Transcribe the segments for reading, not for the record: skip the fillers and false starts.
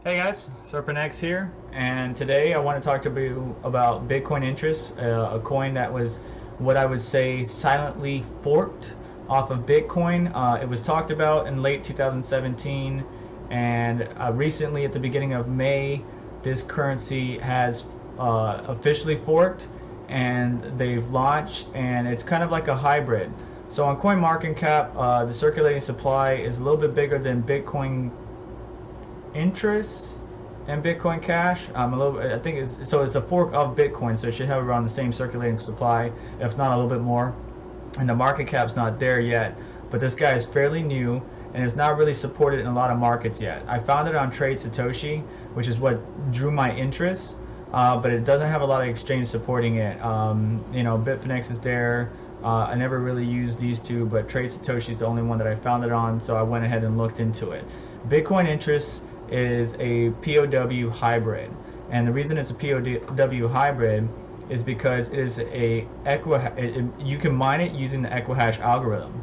Hey guys, SerpentX here, and today I want to talk to you about Bitcoin interest, a coin that was what I would say silently forked off of Bitcoin. It was talked about in late 2017, and recently at the beginning of May, this currency has officially forked, and they've launched, and it's kind of like a hybrid. So on CoinMarketCap, the circulating supply is a little bit bigger than Bitcoin interest and Bitcoin Cash. I think it's a fork of Bitcoin, so it should have around the same circulating supply, if not a little bit more. And the market cap's not there yet, but this guy is fairly new and is not really supported in a lot of markets yet. I found it on Trade Satoshi, which is what drew my interest, but it doesn't have a lot of exchange supporting it. Bitfinex is there. I never really used these two, but Trade Satoshi is the only one that I found it on, so I went ahead and looked into it. Bitcoin interest is a POW hybrid, and the reason it's a POW hybrid is because it is you can mine it using the Equihash algorithm,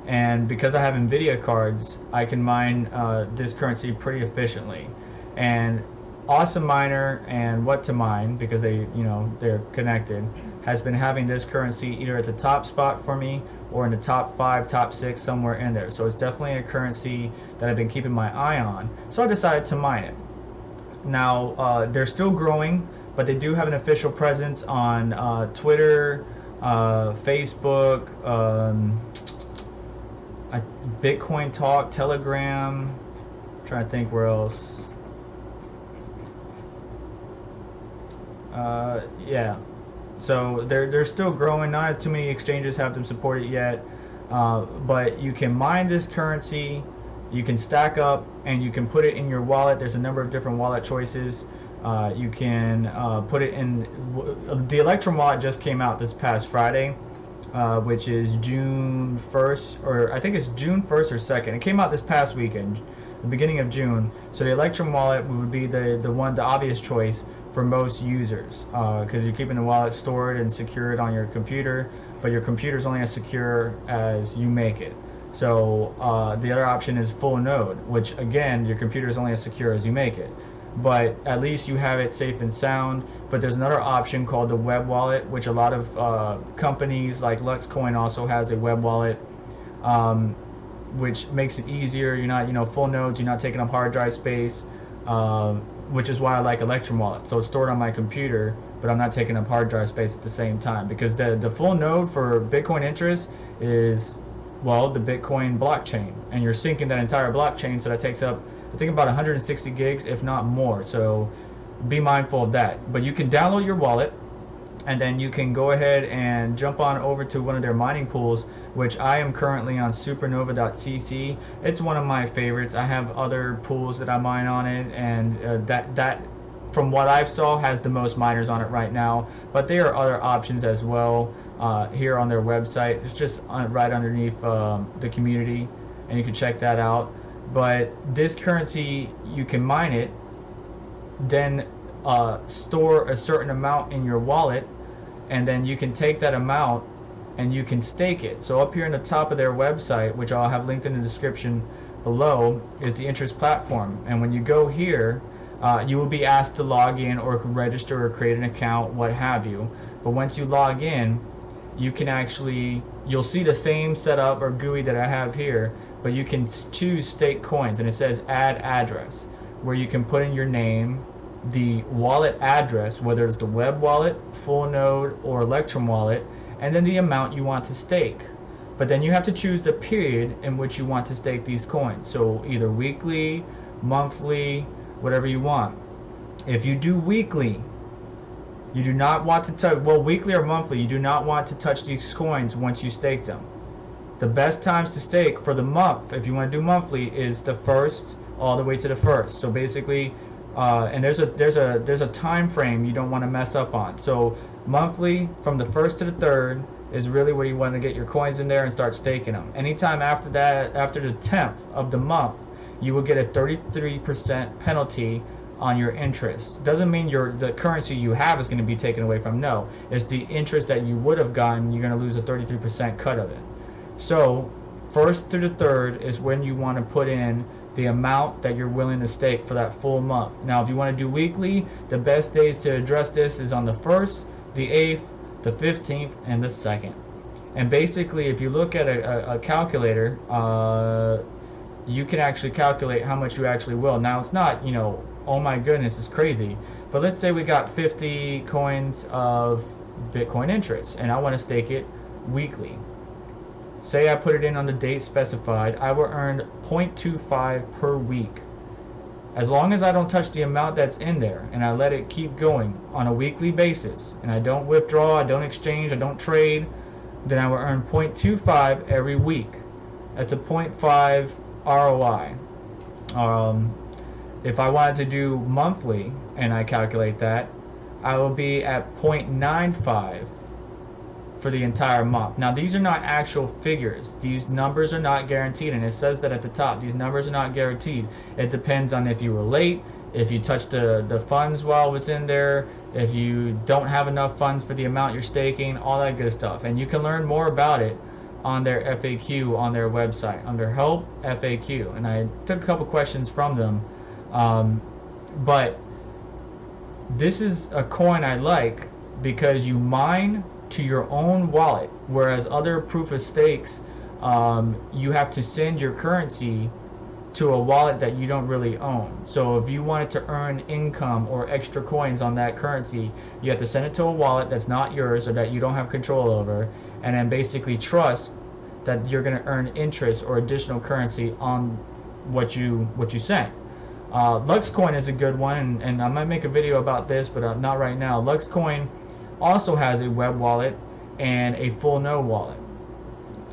and because I have NVIDIA cards, I can mine this currency pretty efficiently. And Awesome Miner and What to Mine, because they're connected, has been having this currency either at the top spot for me or in the top 5, top 6, somewhere in there. So it's definitely a currency that I've been keeping my eye on. So I decided to mine it. Now they're still growing, but they do have an official presence on Twitter, Facebook, Bitcoin Talk, Telegram. I'm trying to think where else. Yeah. So they're still growing. Not as too many exchanges have them support it yet, but you can mine this currency, you can stack up, and you can put it in your wallet. There's a number of different wallet choices. You can put it in the Electrum wallet. Just came out this past Friday, which is June 1st, or I think it's June 1st or 2nd. It came out this past weekend, the beginning of June. So the Electrum wallet would be the obvious choice for most users, because you're keeping the wallet stored and secured on your computer, but your computer is only as secure as you make it. So the other option is full node, which again, your computer is only as secure as you make it, but at least you have it safe and sound. But there's another option called the web wallet, which a lot of companies like Luxcoin also has a web wallet, which makes it easier. You're not, full nodes, you're not taking up hard drive space, which is why I like Electrum wallet. So it's stored on my computer, but I'm not taking up hard drive space at the same time, because the full node for Bitcoin interest is, well, the Bitcoin blockchain, and you're syncing that entire blockchain, so that takes up, I think, about 160 gigs, if not more. So be mindful of that. But you can download your wallet, and then you can go ahead and jump on over to one of their mining pools, which I am currently on supernova.cc. It's one of my favorites. I have other pools that I mine on it, and that from what I've saw has the most miners on it right now. But there are other options as well here on their website. It's just right underneath the community, and you can check that out. But this currency, you can mine it, then store a certain amount in your wallet, and then you can take that amount and you can stake it. So up here in the top of their website, which I'll have linked in the description below, is the interest platform. And when you go here, you will be asked to log in or register or create an account, what have you. But once you log in, you can you'll see the same setup or GUI that I have here, but you can choose stake coins, and it says add address, where you can put in your name, the wallet address, whether it's the web wallet, full node, or Electrum wallet, and then the amount you want to stake. But then you have to choose the period in which you want to stake these coins. So either weekly, monthly, whatever you want. If you do weekly, you do not want to touch, well, weekly or monthly, you do not want to touch these coins once you stake them. The best times to stake for the month, if you want to do monthly, is the 1st all the way to the 1st. So basically, and there's a time frame you don't want to mess up on. So monthly, from the 1st to the 3rd, is really where you want to get your coins in there and start staking them. Anytime after that, after the 10th of the month, you will get a 33% penalty on your interest. Doesn't mean the currency you have is going to be taken away from. No, it's the interest that you would have gotten. You're going to lose a 33% cut of it. So 1st through the 3rd is when you want to put in the amount that you're willing to stake for that full month. Now, if you want to do weekly, the best days to address this is on the 1st, the 8th, the 15th, and the 2nd. And basically, if you look at a calculator, you can actually calculate how much you actually will. Now, it's not, you know, oh my goodness, it's crazy. But let's say we got 50 coins of Bitcoin interest, and I want to stake it weekly. Say I put it in on the date specified, I will earn 0.25 per week. As long as I don't touch the amount that's in there and I let it keep going on a weekly basis, and I don't withdraw, I don't exchange, I don't trade, then I will earn 0.25 every week. That's a 0.5 ROI. If I wanted to do monthly and I calculate that, I will be at 0.95 for the entire month. Now, these are not actual figures. These numbers are not guaranteed, and it says that at the top. These numbers are not guaranteed. It depends on if you were late, if you touched the funds while it's in there, if you don't have enough funds for the amount you're staking, all that good stuff. And you can learn more about it on their FAQ on their website under Help FAQ. And I took a couple questions from them. But this is a coin I like because you mine to your own wallet, whereas other proof of stakes, you have to send your currency to a wallet that you don't really own. So if you wanted to earn income or extra coins on that currency, you have to send it to a wallet that's not yours or that you don't have control over, and then basically trust that you're going to earn interest or additional currency on what you sent. Luxcoin is a good one, and I might make a video about this, but not right now. Luxcoin also has a web wallet and a full node wallet.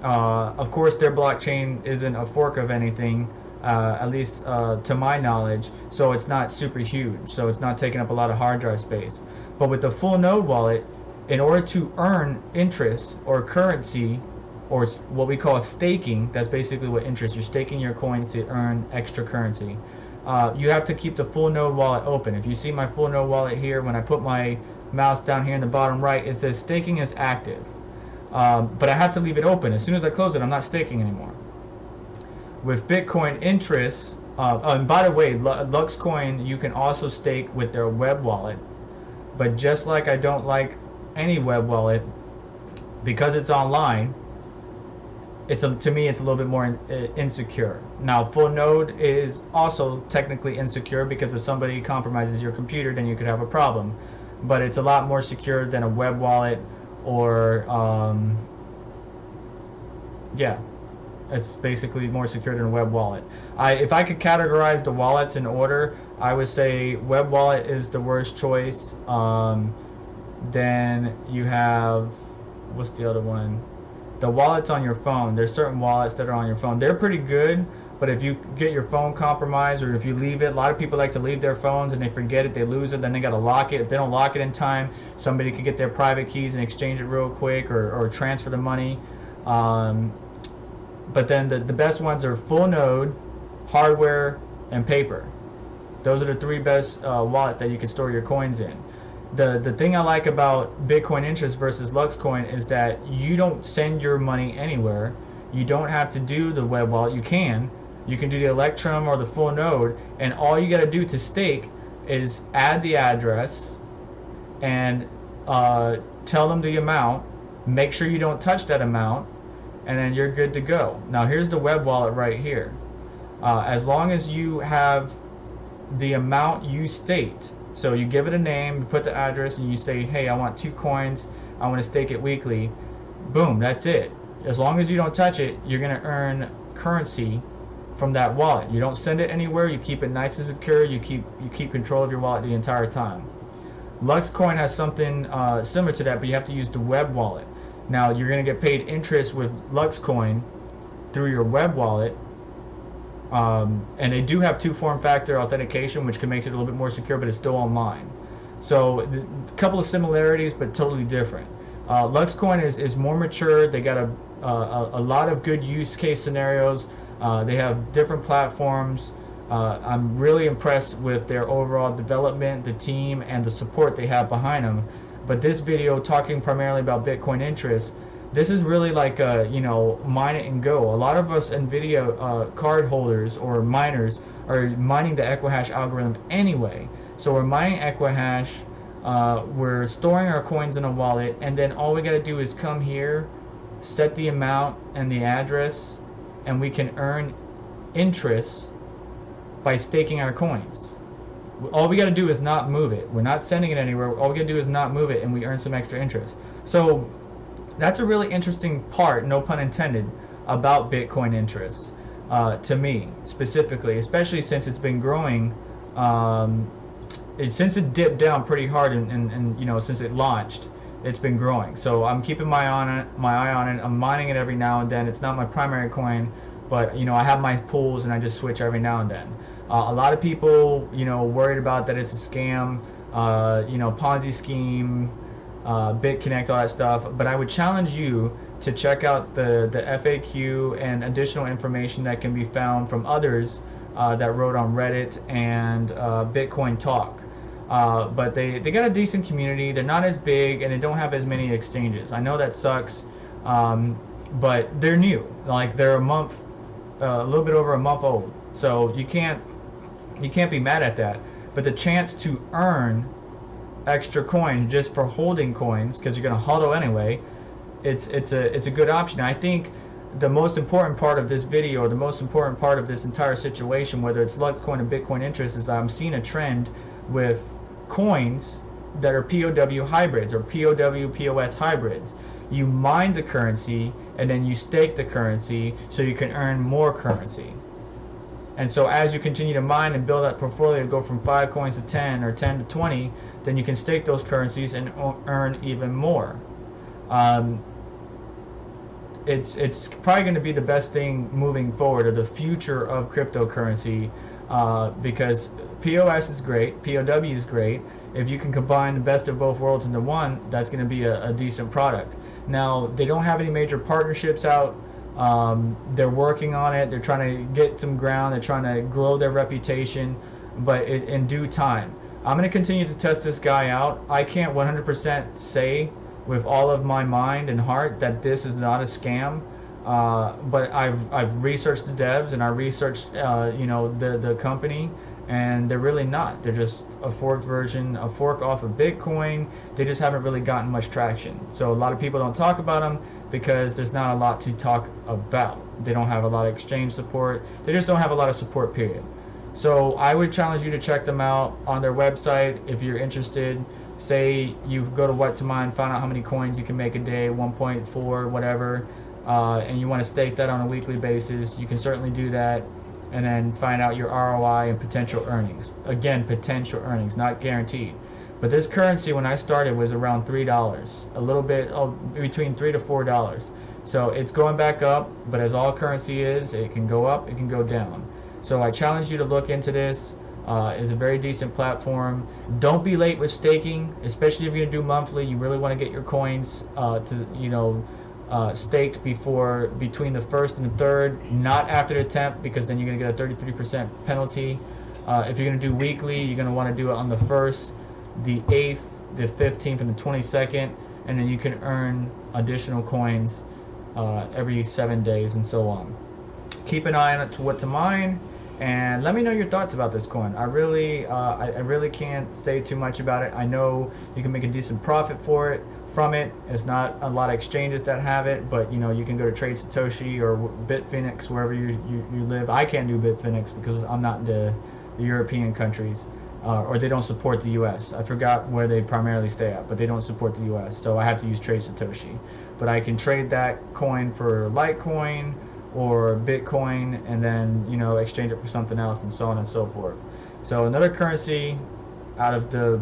Of course, their blockchain isn't a fork of anything, at least to my knowledge, so it's not super huge, so it's not taking up a lot of hard drive space. But with the full node wallet, in order to earn interest or currency, or what we call staking, that's basically what interest, you're staking your coins to earn extra currency. You have to keep the full node wallet open. If you see my full node wallet here, when I put my mouse down here in the bottom right, it says staking is active. But I have to leave it open. As soon as I close it, I'm not staking anymore. With Bitcoin interest, and by the way, Luxcoin, you can also stake with their web wallet. But just like I don't like any web wallet, because it's online, to me it's a little bit more insecure. Now, full node is also technically insecure because if somebody compromises your computer, then you could have a problem. But it's a lot more secure than a web wallet, or yeah, it's basically more secure than a web wallet. If I could categorize the wallets in order, I would say web wallet is the worst choice. Then you have, what's the other one? The wallets on your phone. There's certain wallets that are on your phone. They're pretty good, but if you get your phone compromised, or if you leave it, a lot of people like to leave their phones and they forget it, they lose it, then they got to lock it. If they don't lock it in time, somebody could get their private keys and exchange it real quick, or transfer the money. But then the best ones are full node, hardware, and paper. Those are the three best wallets that you can store your coins in. The thing I like about Bitcoin interest versus Luxcoin is that you don't send your money anywhere. You don't have to do the web wallet. You can do the electrum or the full node, and all you got to do to stake is add the address and tell them the amount. Make sure you don't touch that amount, and then you're good to go. Now here's the web wallet right here. As long as you have the amount you state, so you give it a name, you put the address, and you say, hey, I want 2 coins, I want to stake it weekly. Boom, that's it. As long as you don't touch it, you're going to earn currency from that wallet. You don't send it anywhere, you keep it nice and secure, you keep control of your wallet the entire time. Luxcoin has something similar to that, but you have to use the web wallet. Now, you're going to get paid interest with Luxcoin through your web wallet. And they do have 2-form factor authentication, which can make it a little bit more secure, but it's still online. So a couple of similarities, but totally different. Luxcoin is more mature. They got a lot of good use case scenarios. They have different platforms. I'm really impressed with their overall development, the team, and the support they have behind them. But this video, talking primarily about Bitcoin interest, This is really like you know, mine it and go. A lot of us NVIDIA card holders or miners are mining the Equihash algorithm anyway. So we're mining Equihash, we're storing our coins in a wallet, and then all we got to do is come here, set the amount and the address, and we can earn interest by staking our coins. All we got to do is not move it. We're not sending it anywhere. All we got to do is not move it, and we earn some extra interest. So that's a really interesting part, no pun intended, about Bitcoin interest, to me specifically, especially since it's been growing. Since it dipped down pretty hard, and you know, since it launched, it's been growing. So I'm keeping my eye on it. I'm mining it every now and then. It's not my primary coin, but you know, I have my pools and I just switch every now and then. A lot of people, you know, worried about that it's a scam, you know, Ponzi scheme, BitConnect, all that stuff. But I would challenge you to check out the FAQ and additional information that can be found from others that wrote on Reddit and Bitcoin Talk. But they got a decent community. They're not as big and they don't have as many exchanges. I know that sucks, but they're new. Like they're a little bit over a month old. So you can't be mad at that. But the chance to earn extra coin just for holding coins, because you're going to hodl anyway, it's a good option. I think the most important part of this video, or the most important part of this entire situation, whether it's Luxcoin or Bitcoin interest, is I'm seeing a trend with coins that are POW hybrids or POW POS hybrids. You mine the currency and then you stake the currency so you can earn more currency. And so as you continue to mine and build that portfolio, go from 5 coins to 10 or 10 to 20, then you can stake those currencies and earn even more. It's probably going to be the best thing moving forward, or the future of cryptocurrency, because POS is great, POW is great. If you can combine the best of both worlds into one, that's going to be a decent product. Now, they don't have any major partnerships out. They're working on it. They're trying to get some ground. They're trying to grow their reputation, but in due time. I'm going to continue to test this guy out. I can't 100% say with all of my mind and heart that this is not a scam, but I've researched the devs and I researched you know, the company, and they're really not. They're just a forked version, a fork off of Bitcoin. They just haven't really gotten much traction. So a lot of people don't talk about them because there's not a lot to talk about. They don't have a lot of exchange support. They just don't have a lot of support, period. So I would challenge you to check them out on their website if you're interested. Say you go to What to Mine, find out how many coins you can make a day, 1.4, whatever, and you want to stake that on a weekly basis. You can certainly do that, and then find out your ROI and potential earnings. Again, potential earnings, not guaranteed. But this currency, when I started, was around $3, a little bit between $3 to $4. So it's going back up, but as all currency is, it can go up, it can go down. So I challenge you to look into this. It's a very decent platform. Don't be late with staking, especially if you're gonna do monthly. You really want to get your coins to, you know, staked between the 1st and the 3rd, not after the 10th, because then you're gonna get a 33% penalty. If you're gonna do weekly, you're gonna want to do it on the 1st, the 8th, the 15th, and the 22nd, and then you can earn additional coins every 7 days and so on. Keep an eye on it to What to Mine. And let me know your thoughts about this coin. I really can't say too much about it. I know you can make a decent profit from it. It's not a lot of exchanges that have it, but you know, you can go to Trade Satoshi or Bitfinex, wherever you live. I can't do Bitfinex because I'm not in the European countries, or they don't support the US. I forgot where they primarily stay at, but they don't support the US, so I have to use Trade Satoshi. But I can trade that coin for Litecoin or Bitcoin, and then, you know, exchange it for something else, and so on and so forth. So another currency out of the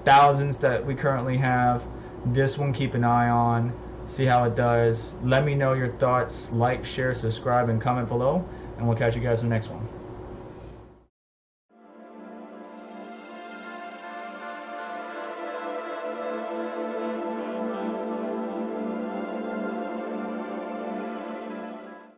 thousands that we currently have, this one keep an eye on, see how it does. Let me know your thoughts. Like, share, subscribe, and comment below, and we'll catch you guys in the next one.